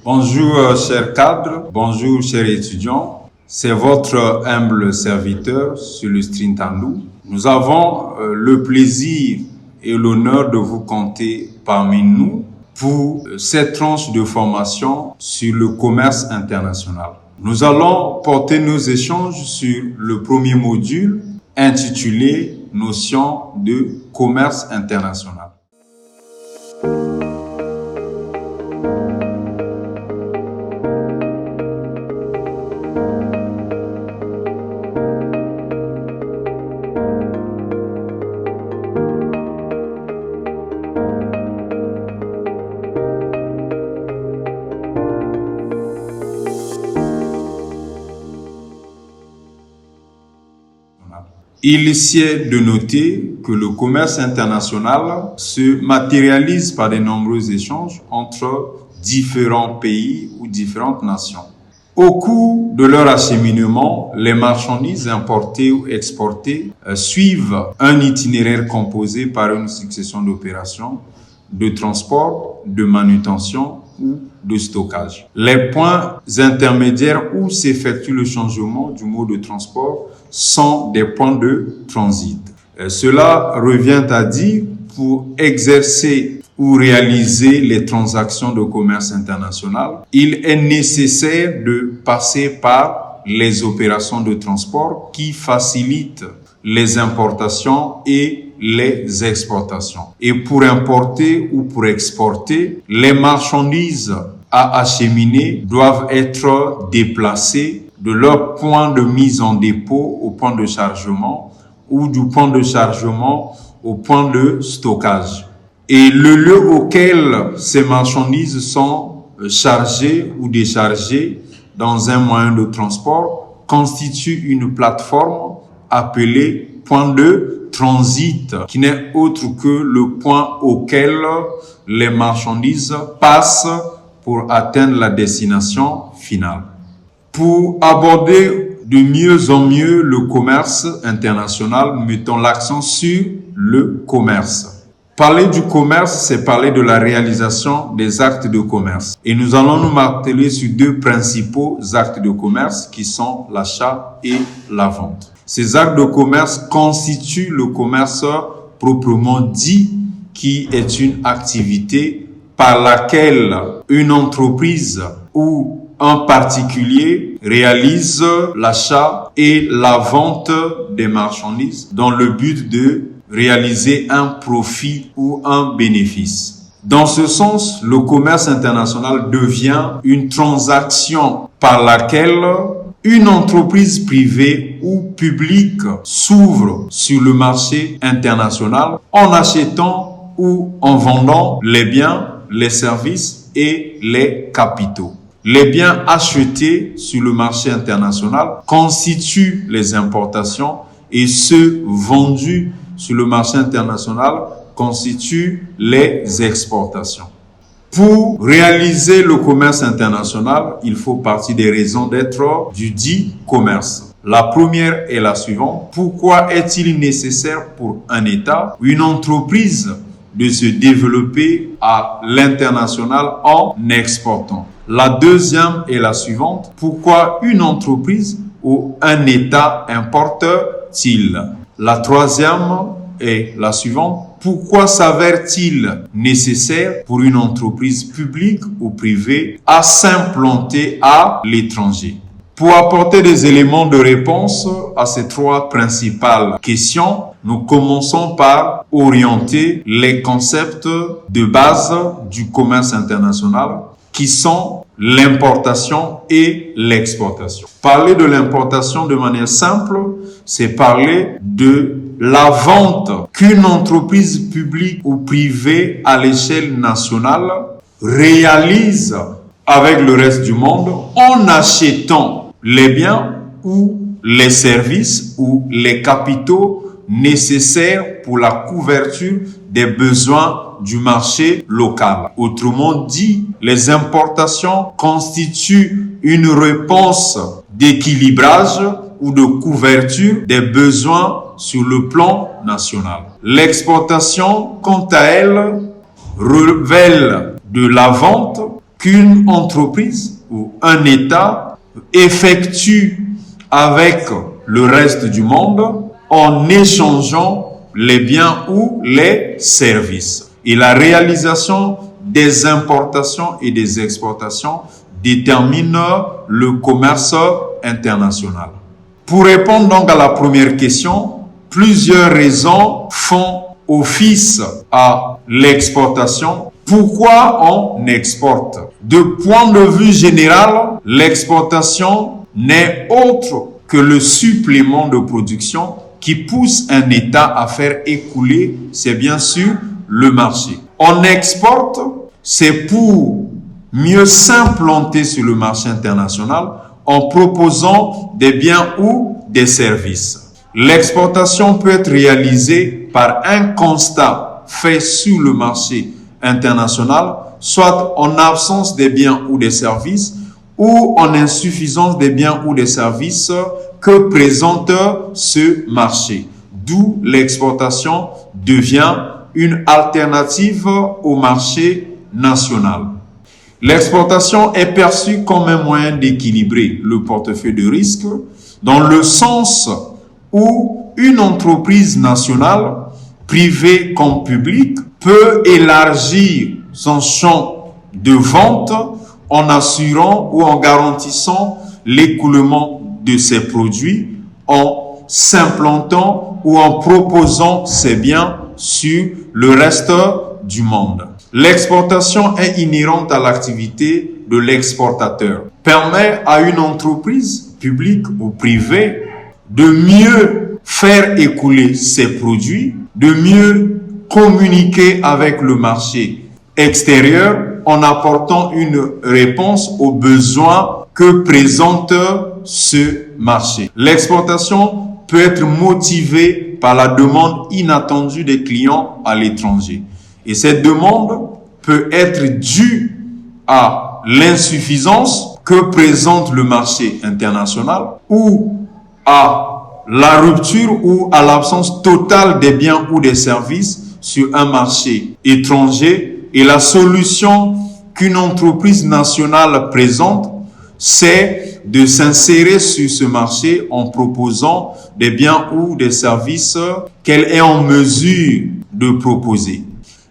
Bonjour chers cadres, bonjour chers étudiants, c'est votre humble serviteur Célestin Tandou. Nous avons le plaisir et l'honneur de vous compter parmi nous pour cette tranche de formation sur le commerce international. Nous allons porter nos échanges sur le premier module intitulé « Notion de commerce international ». Il sied de noter que le commerce international se matérialise par de nombreux échanges entre différents pays ou différentes nations. Au cours de leur acheminement, les marchandises importées ou exportées suivent un itinéraire composé par une succession d'opérations de transport, de manutention ou de stockage. Les points intermédiaires où s'effectue le changement du mode de transport sont des points de transit. Cela revient à dire, pour exercer ou réaliser les transactions de commerce international, il est nécessaire de passer par les opérations de transport qui facilitent les importations et les exportations. Et pour importer ou pour exporter, les marchandises à acheminer doivent être déplacées de leur point de mise en dépôt au point de chargement ou du point de chargement au point de stockage. Et le lieu auquel ces marchandises sont chargées ou déchargées dans un moyen de transport constitue une plateforme appelée point de transit, qui n'est autre que le point auquel les marchandises passent pour atteindre la destination finale. Pour aborder de mieux en mieux le commerce international, mettons l'accent sur le commerce. Parler du commerce, c'est parler de la réalisation des actes de commerce. Et nous allons nous marteler sur deux principaux actes de commerce qui sont l'achat et la vente. Ces actes de commerce constituent le commerce proprement dit, qui est une activité par laquelle une entreprise ou un particulier réalise l'achat et la vente des marchandises dans le but de réaliser un profit ou un bénéfice. Dans ce sens, le commerce international devient une transaction par laquelle une entreprise privée ou publique s'ouvre sur le marché international en achetant ou en vendant les biens, les services et les capitaux. Les biens achetés sur le marché international constituent les importations et ceux vendus sur le marché international constituent les exportations. Pour réaliser le commerce international, il faut partie des raisons d'être du dit commerce. La première est la suivante. Pourquoi est-il nécessaire pour un État ou une entreprise de se développer à l'international en exportant? La deuxième est la suivante. Pourquoi une entreprise ou un État importe-t-il? La troisième est la suivante. Pourquoi s'avère-t-il nécessaire pour une entreprise publique ou privée à s'implanter à l'étranger? Pour apporter des éléments de réponse à ces trois principales questions, nous commençons par orienter les concepts de base du commerce international qui sont l'importation et l'exportation. Parler de l'importation de manière simple, c'est parler de la vente qu'une entreprise publique ou privée à l'échelle nationale réalise avec le reste du monde en achetant les biens ou les services ou les capitaux nécessaires pour la couverture des besoins du marché local. Autrement dit, les importations constituent une réponse d'équilibrage ou de couverture des besoins sur le plan national. L'exportation, quant à elle, révèle de la vente qu'une entreprise ou un État effectue avec le reste du monde en échangeant les biens ou les services. Et la réalisation des importations et des exportations détermine le commerce international. Pour répondre donc à la première question, plusieurs raisons font office à l'exportation. Pourquoi on exporte? De point de vue général, l'exportation n'est autre que le supplément de production qui pousse un État à faire écouler ses biens sur le marché. On exporte, c'est pour mieux s'implanter sur le marché international en proposant des biens ou des services. L'exportation peut être réalisée par un constat fait sur le marché international, soit en absence des biens ou des services, ou en insuffisance des biens ou des services que présente ce marché. D'où l'exportation devient une alternative au marché national. L'exportation est perçue comme un moyen d'équilibrer le portefeuille de risque dans le sens où une entreprise nationale, privée comme publique, peut élargir son champ de vente en assurant ou en garantissant l'écoulement de ses produits, en s'implantant ou en proposant ses biens sur le reste du monde. L'exportation est inhérente à l'activité de l'exportateur, permet à une entreprise publique ou privée de mieux faire écouler ses produits, de mieux communiquer avec le marché extérieur en apportant une réponse aux besoins que présente ce marché. L'exportation peut être motivée par la demande inattendue des clients à l'étranger. Et cette demande peut être due à l'insuffisance que présente le marché international ou à la rupture ou à l'absence totale des biens ou des services sur un marché étranger. Et la solution qu'une entreprise nationale présente, c'est de s'insérer sur ce marché en proposant des biens ou des services qu'elle est en mesure de proposer.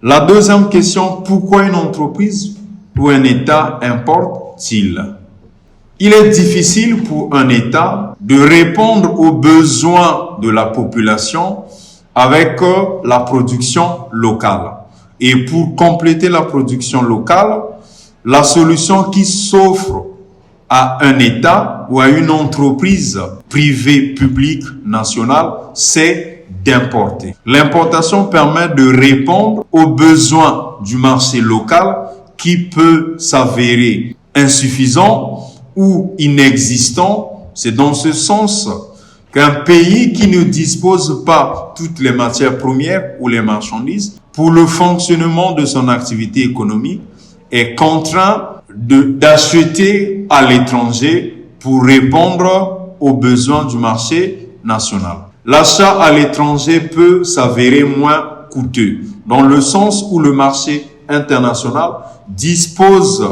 La deuxième question, pourquoi une entreprise ou un État importe-t-il? Il est difficile pour un État de répondre aux besoins de la population avec la production locale. Et pour compléter la production locale, la solution qui s'offre à un État ou à une entreprise privée, publique, nationale, c'est d'importer. L'importation permet de répondre aux besoins du marché local qui peut s'avérer insuffisant ou inexistant. C'est dans ce sens qu'un pays qui ne dispose pas toutes les matières premières ou les marchandises pour le fonctionnement de son activité économique est contraint d'acheter à l'étranger pour répondre aux besoins du marché national. L'achat à l'étranger peut s'avérer moins coûteux, dans le sens où le marché international dispose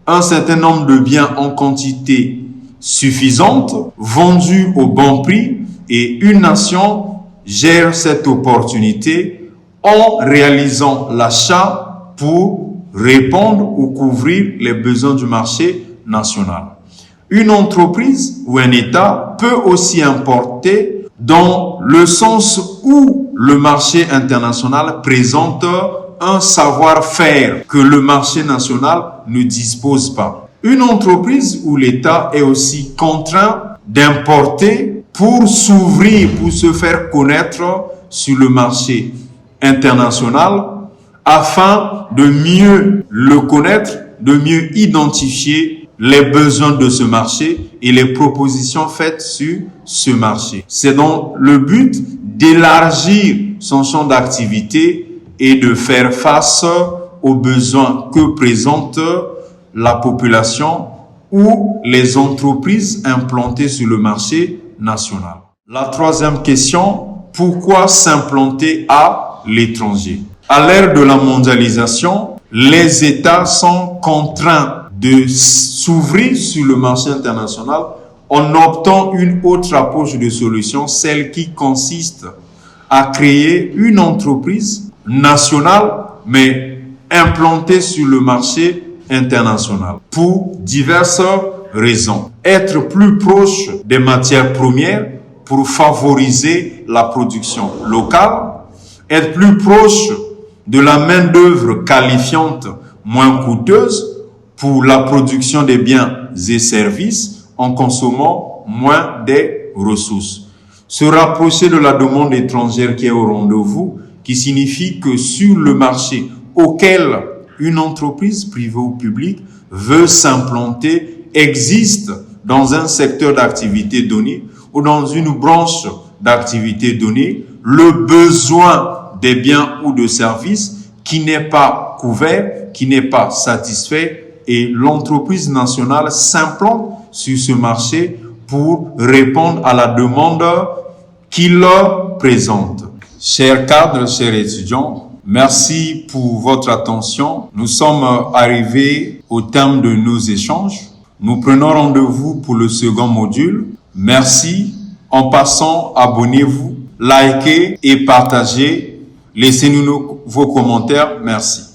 un certain nombre de biens en quantité suffisante, vendus au bon prix, et une nation gère cette opportunité en réalisant l'achat pour répondre ou couvrir les besoins du marché national. Une entreprise ou un État peut aussi importer dans le sens où le marché international présente un savoir-faire que le marché national ne dispose pas. Une entreprise ou l'État est aussi contraint d'importer pour s'ouvrir, pour se faire connaître sur le marché international afin de mieux le connaître, de mieux identifier les besoins de ce marché et les propositions faites sur ce marché. C'est donc le but d'élargir son champ d'activité et de faire face aux besoins que présente la population ou les entreprises implantées sur le marché national. La troisième question, pourquoi s'implanter à l'étranger? À l'ère de la mondialisation, les États sont contraints de s'ouvrir sur le marché international en optant une autre approche de solution, celle qui consiste à créer une entreprise nationale, mais implantée sur le marché international pour diverses raisons. Être plus proche des matières premières pour favoriser la production locale, être plus proche de la main-d'œuvre qualifiante moins coûteuse pour la production des biens et services en consommant moins des ressources. Se rapprocher de la demande étrangère qui est au rendez-vous, qui signifie que sur le marché auquel une entreprise privée ou publique veut s'implanter, existe dans un secteur d'activité donné ou dans une branche d'activité donnée, le besoin des biens ou de services qui n'est pas couvert, qui n'est pas satisfait, et l'entreprise nationale s'implante sur ce marché pour répondre à la demande qu'il présente. Chers cadres, chers étudiants, merci pour votre attention. Nous sommes arrivés au terme de nos échanges. Nous prenons rendez-vous pour le second module. Merci. En passant, abonnez-vous, likez et partagez. Laissez-nous vos commentaires. Merci.